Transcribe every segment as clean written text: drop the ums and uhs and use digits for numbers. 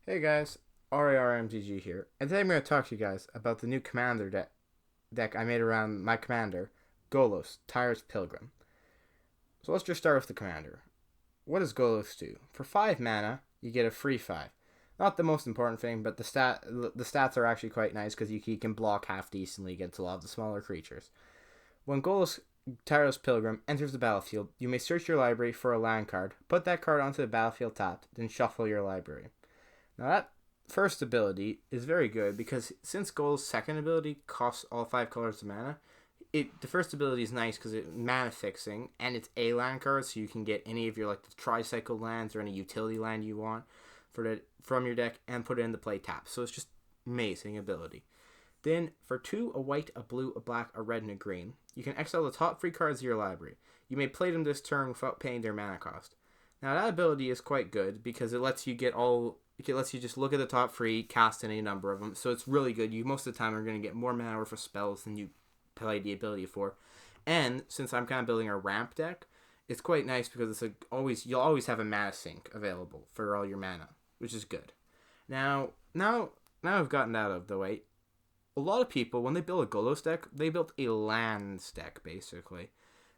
Hey guys, RARMGG here, and today I'm going to talk to you guys about the new commander deck I made around my commander, Golos, Tyrus Pilgrim. So let's just start with the commander. What does Golos do? For 5 mana, you get a free 5. Not the most important thing, but the stats are actually quite nice because he can block half decently against a lot of the smaller creatures. When Golos Tyrus Pilgrim enters the battlefield, you may search your library for a land card, put that card onto the battlefield tapped, then shuffle your library. Now that first ability is very good because since Gold's second ability costs all 5 colors of mana, the first ability is nice because it's mana fixing and it's a land card, so you can get any of your the tricycle lands or any utility land you want from your deck and put it into play tap. So it's just amazing ability. Then for 2, a white, a blue, a black, a red, and a green, you can exile the top 3 cards of your library. You may play them this turn without paying their mana cost. Now that ability is quite good because it lets you just look at the top 3, cast any number of them. So it's really good. You most of the time are going to get more mana worth of spells than you play the ability for. And since I'm kind of building a ramp deck, it's quite nice because you'll always have a mana sink available for all your mana, which is good. Now I've gotten that out of the way. A lot of people, when they build a Golos deck, they built a lands deck basically.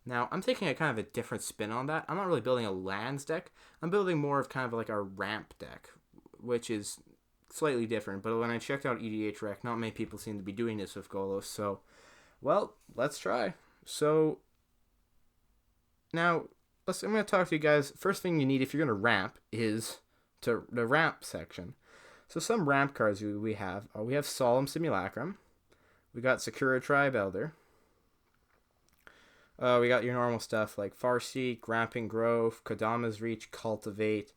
Now, I'm taking a kind of a different spin on that. I'm not really building a lands deck. I'm building more of kind of like a ramp deck, which is slightly different. But when I checked out EDH Rec, not many people seem to be doing this with Golos. So, well, let's try. So, now, I'm going to talk to you guys. First thing you need if you're going to ramp is the ramp section. So some ramp cards we have Solemn Simulacrum. We got Sakura Tribe Elder. We got your normal stuff like Farseek, Ramping Growth, Kodama's Reach, Cultivate.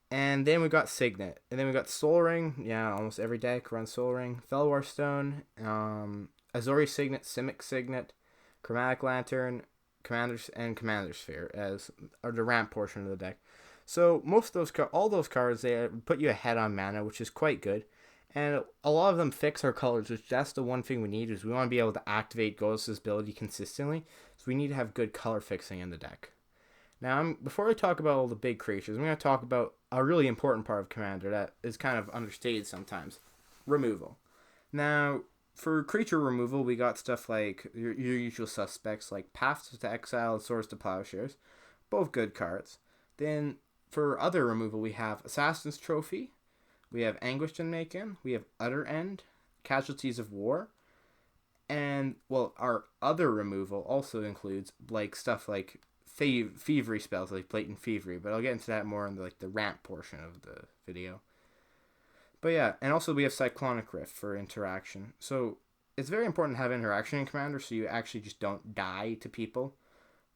And then we got Signet. And then we got Soul Ring. Yeah, almost every deck runs Soul Ring. Felwar Stone, Azori Signet, Simic Signet, Chromatic Lantern, Commander Sphere as are the ramp portion of the deck. So all those cards, they put you ahead on mana, which is quite good. And a lot of them fix our colors, which that's the one thing we need is we want to be able to activate Golos' ability consistently. So we need to have good color fixing in the deck. Now, before I talk about all the big creatures, I'm going to talk about a really important part of Commander that is kind of understated sometimes. Removal. Now, for creature removal, we got stuff like your usual suspects like Paths to Exile and Swords to Plowshares. Both good cards. Then, for other removal, we have Assassin's Trophy. We have Anguished Unmaken. We have Utter End. Casualties of War. And, well, our other removal also includes, stuff like Thievery spells, like Blatant Thievery. But I'll get into that more in, the ramp portion of the video. But yeah, and also we have Cyclonic Rift for interaction. So, it's very important to have interaction in Commander so you actually just don't die to people.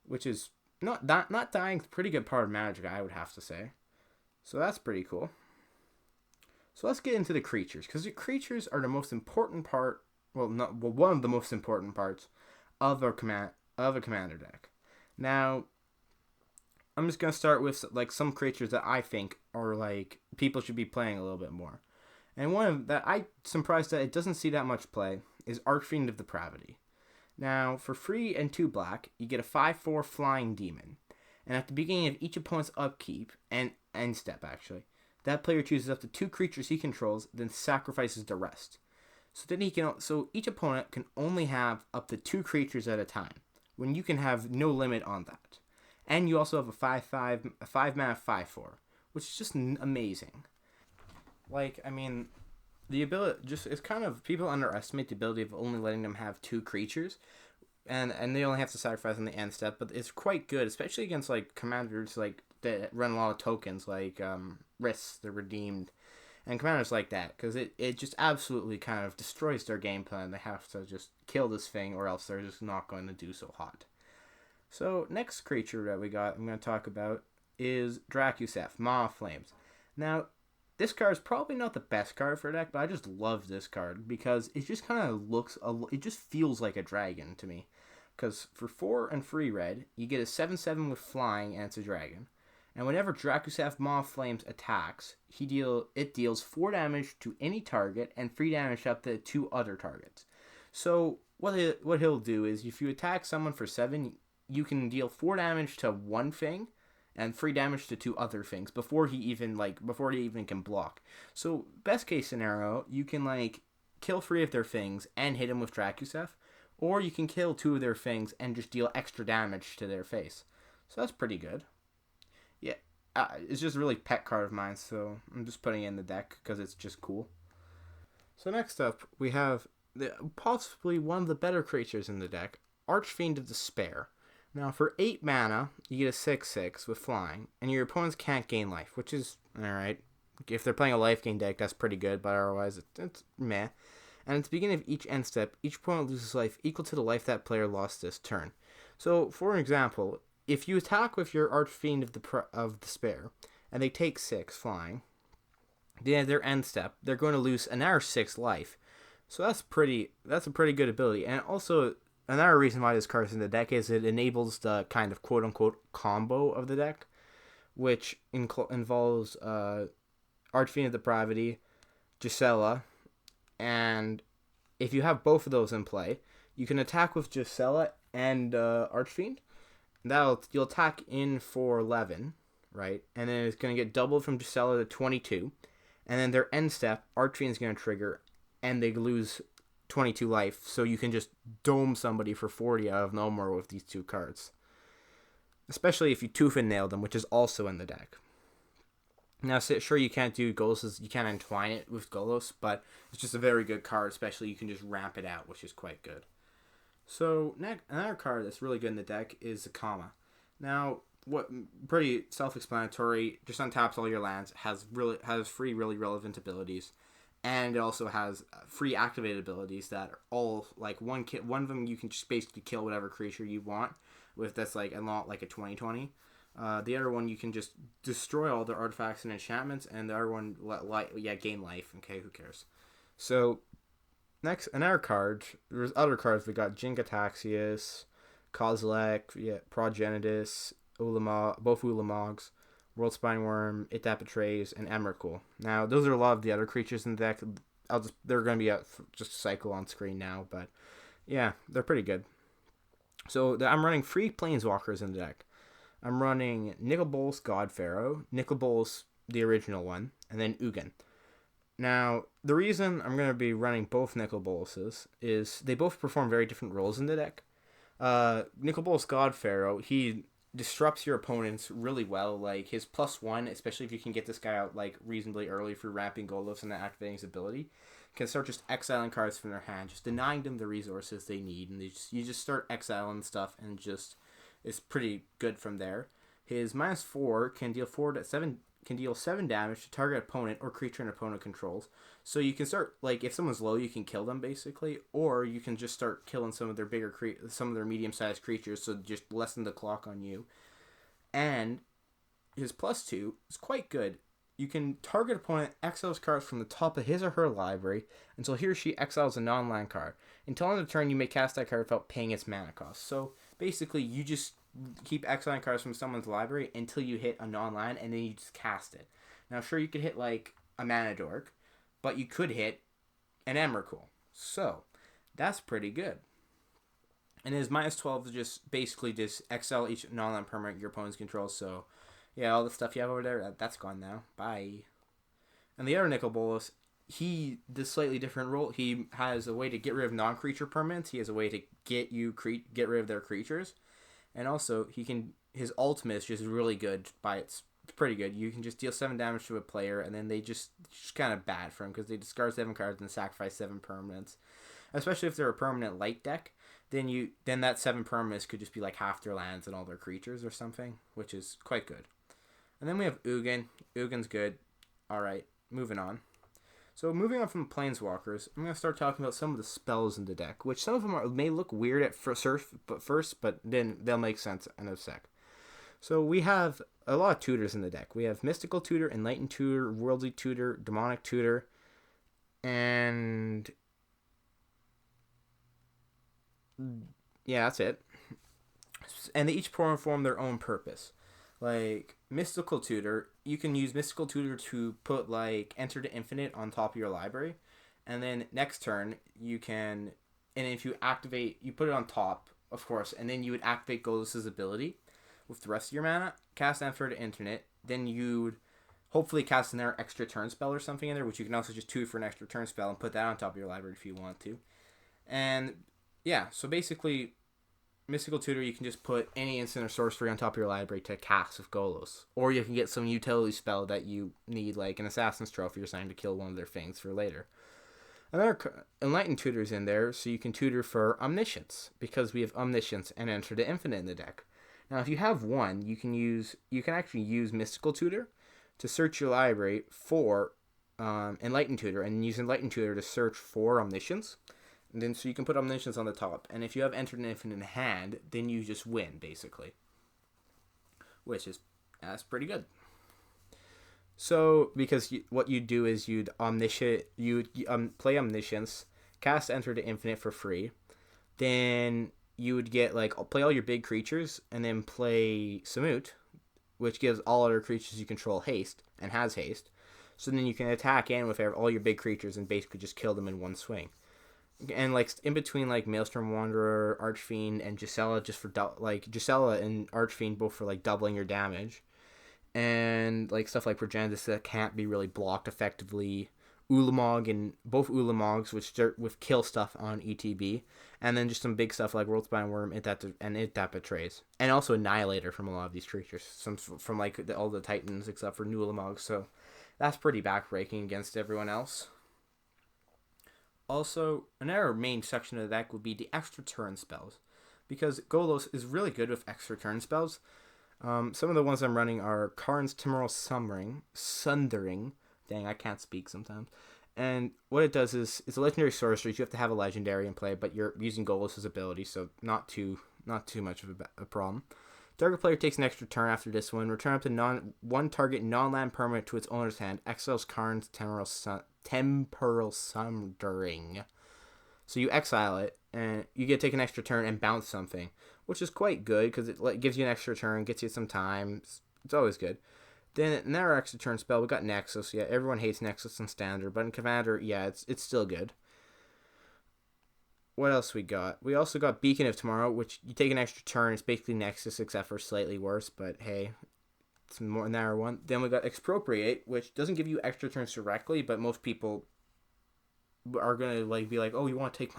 Which is, not dying, pretty good part of Magic, I would have to say. So that's pretty cool. So let's get into the creatures, because the creatures are the most important part. One of the most important parts of a commander deck. Now, I'm just gonna start with some creatures that I think are people should be playing a little bit more. And one of that I'm surprised that it doesn't see that much play is Archfiend of Depravity. Now, for 3 and 2 black, you get a 5/4 flying demon, and at the beginning of each opponent's upkeep and end step actually, that player chooses up to 2 creatures he controls, then sacrifices the rest. So each opponent can only have up to 2 creatures at a time, when you can have no limit on that. And you also have a 5 mana 5/4, which is just amazing. The ability it's kind of people underestimate the ability of only letting them have 2 creatures, and they only have to sacrifice on the end step. But it's quite good, especially against commanders that run a lot of tokens Risks, the Redeemed, and commanders like that, because it just absolutely kind of destroys their game plan. They have to just kill this thing, or else they're just not going to do so hot. So next creature that I'm going to talk about is Drakuseth, Maw of Flames. Now, this card is probably not the best card for a deck, but I just love this card because it just kind of it just feels like a dragon to me. Because for 4 and 3 red, you get a 7/7 with flying, and it's a dragon. And whenever Drakuseth Maw of Flames attacks, it deals 4 damage to any target and 3 damage up to 2 other targets. So what he'll do is if you attack someone for 7, you can deal 4 damage to one thing, and 3 damage to 2 other things before he even can block. So best case scenario, you can like kill 3 of their things and hit him with Drakuseth, or you can kill 2 of their things and just deal extra damage to their face. So that's pretty good. Yeah, it's just a really pet card of mine, so I'm just putting it in the deck because it's just cool. So next up, we have possibly one of the better creatures in the deck, Archfiend of Despair. Now, for 8 mana, you get a 6/6 with flying, and your opponents can't gain life, which is alright. If they're playing a life gain deck, that's pretty good, but otherwise, it's meh. And at the beginning of each end step, each opponent loses life equal to the life that player lost this turn. So, for example, if you attack with your Archfiend of Despair, and they take 6 flying, then at their end step, they're going to lose another 6 life. So that's a pretty good ability. And also, another reason why this card is in the deck is it enables the kind of quote-unquote combo of the deck, which involves Archfiend of Depravity, Gisela, and if you have both of those in play, you can attack with Gisela and Archfiend. You'll attack in for 11, right? And then it's going to get doubled from Gisela to 22. And then their end step, Archfiend is going to trigger, and they lose 22 life. So you can just dome somebody for 40 out of nowhere with these 2 cards. Especially if you tooth and nail them, which is also in the deck. Now, sure, you can't do Golos, you can't entwine it with Golos, but it's just a very good card, especially you can just ramp it out, which is quite good. So, another card that's really good in the deck is Zakama. Now, pretty self-explanatory, just untaps all your lands, has 3 really relevant abilities, and it also has 3 activated abilities that are all, like, one of them you can just basically kill whatever creature you want, that's like a lot like a 20/20. The other one you can just destroy all their artifacts and enchantments, and the other one gain life. Okay, who cares? So next, another card. There's other cards. We got Jin-Gataxias, Kozilek, Progenitus, both Ulamogs, World Spineworm, It That Betrays, and Emrakul. Now those are a lot of the other creatures in the deck. They're going to be just a cycle on screen now, but yeah, they're pretty good. So I'm running 3 Planeswalkers in the deck. I'm running Nicol Bolas God Pharaoh, Nicol Bolas the original one, and then Ugin. Now, the reason I'm going to be running both Nicol Bolases is they both perform very different roles in the deck. Nicol Bolas God Pharaoh, he disrupts your opponents really well. Like, his +1, especially if you can get this guy out like reasonably early for ramping Golos and activating his ability, can start just exiling cards from their hand, just denying them the resources they need, and you just start exiling stuff, and just it's pretty good from there. His -4 can deal 7 damage to target opponent or creature an opponent controls. So you can start, like, if someone's low, you can kill them basically, or you can just start killing some of their medium-sized creatures, so just lessen the clock on you. And his +2 is quite good. You can target opponent, exiles cards from the top of his or her library until he or she exiles a non-land card. Until end of turn, you may cast that card without paying its mana cost. So basically, you just keep exiling cards from someone's library until you hit a non-land, and then you just cast it. Now, sure, you could hit like a Mana Dork, but you could hit an Emrakul. So that's pretty good. And his -12 is just basically just exile each non-land permanent your opponent's controls. So yeah, all the stuff you have over there, that's gone now. Bye. And the other Nicol Bolas, he does slightly different role. He has a way to get rid of non-creature permanents. He has a way to get rid of their creatures. And also, his ultimate is just really good. It's pretty good. You can just deal 7 damage to a player, and then they just kind of bad for him because they discard 7 cards and sacrifice 7 permanents. Especially if they're a permanent light deck, then that 7 permanents could just be like half their lands and all their creatures or something, which is quite good. And then we have Ugin. Ugin's good. Alright, moving on. So moving on from Planeswalkers, I'm going to start talking about some of the spells in the deck, which some of them may look weird at first, but then they'll make sense in a sec. So we have a lot of tutors in the deck. We have Mystical Tutor, Enlightened Tutor, Worldly Tutor, Demonic Tutor, and yeah, that's it. And they each perform their own purpose. Like, Mystical Tutor, you can use Mystical Tutor to put, like, Enter to Infinite on top of your library. And then next turn, and if you activate, you put it on top, of course, and then you would activate Golos' ability. with the rest of your mana, cast Enter to Infinite, then you'd hopefully cast another extra turn spell or something in there, which you can also just tutor for an extra turn spell and put that on top of your library if you want to. And yeah, so basically, Mystical Tutor, you can just put any instant or sorcery on top of your library to cast with Golos. Or you can get some utility spell that you need, like an Assassin's Trophy or something to kill one of their things for later. Another Enlightened Tutor's in there, so you can tutor for Omniscience, because we have Omniscience and Enter to Infinite in the deck. Now, if you have one, you can actually use Mystical Tutor to search your library for Enlightened Tutor, and use Enlightened Tutor to search for Omniscience. And then so you can put Omniscience on the top. And if you have Enter to Infinite in hand, then you just win, basically. That's pretty good. So, because what you'd do is you'd play Omniscience, cast Enter to Infinite for free, then you would get, like, play all your big creatures, and then play Samut, which gives all other creatures you control haste, and has haste. So then you can attack in with all your big creatures and basically just kill them in one swing. And, like, in between, like, Maelstrom Wanderer, Archfiend, and Gisela, Gisela and Archfiend both for, like, doubling your damage. And, like, stuff like Progenitus that can't be really blocked effectively. Ulamog and both Ulamogs, which start with kill stuff on ETB. And then just some big stuff like Worldspine Worm and It That Betrays. And also Annihilator from a lot of these creatures. Some from, like, all the Titans except for new Ulamog. So that's pretty backbreaking against everyone else. Also, another main section of the deck would be the extra turn spells. Because Golos is really good with extra turn spells. Some of the ones I'm running are Karn's Temporal Sundering. Dang, I can't speak sometimes. And what it does is, it's a legendary sorcery. You have to have a legendary in play, but you're using Golos' ability, so not too much of a problem. Target player takes an extra turn after this one. Return up to one target non-land permanent to its owner's hand. Exiles Karn's Temporal Sundering. So you exile it, and you get to take an extra turn and bounce something, which is quite good because it gives you an extra turn, gets you some time. It's always good. Then another extra turn spell, we got Nexus. Yeah, everyone hates Nexus in Standard, but in Commander, yeah, it's still good. What else we got? We also got Beacon of Tomorrow, which you take an extra turn. It's basically Nexus, except for slightly worse, but hey, it's more than that one. Then we got Expropriate, which doesn't give you extra turns directly, but most people are gonna be like, oh, you want to take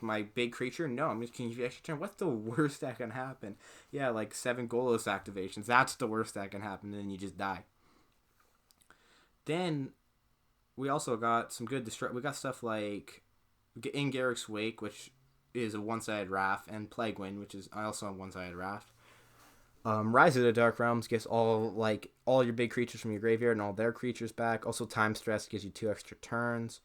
my big creature? No, I'm just gonna give you extra turn. What's the worst that can happen? Yeah, like 7 Golos activations. That's the worst that can happen, and then you just die. Then we also got some good we got stuff like In Garrick's Wake, which is a one-sided Wrath, and Plague Wind, which is also a one-sided Wrath. Rise of the Dark Realms gets all your big creatures from your graveyard and all their creatures back. Also, Time Stress gives you 2 extra turns.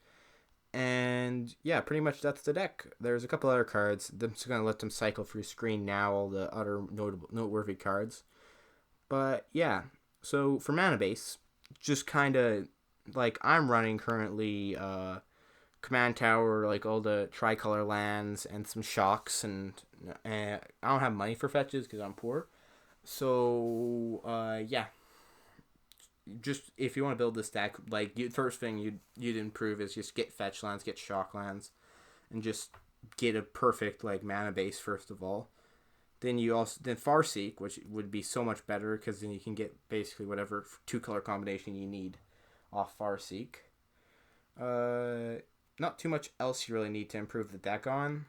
And yeah, pretty much that's the deck. There's a couple other cards. I'm just going to let them cycle through screen now, all the other noteworthy cards. But yeah, so for mana base, just kind of like I'm running currently Command Tower, like all the tricolor lands and some shocks, and I don't have money for fetches because I'm poor. So yeah. Just if you want to build this deck, like first thing you'd improve is just get fetch lands, get shock lands, and just get a perfect like mana base first of all. Then Farseek, which would be so much better because then you can get basically whatever 2-color combination you need off Farseek. Not too much else you really need to improve the deck on.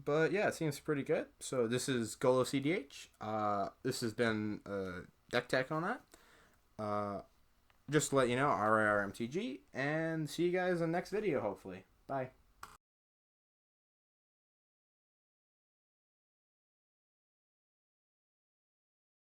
But yeah, it seems pretty good. So this is Golos EDH. This has been Deck Tech on that. Just to let you know, RIRMTG, and see you guys in the next video, hopefully. Bye.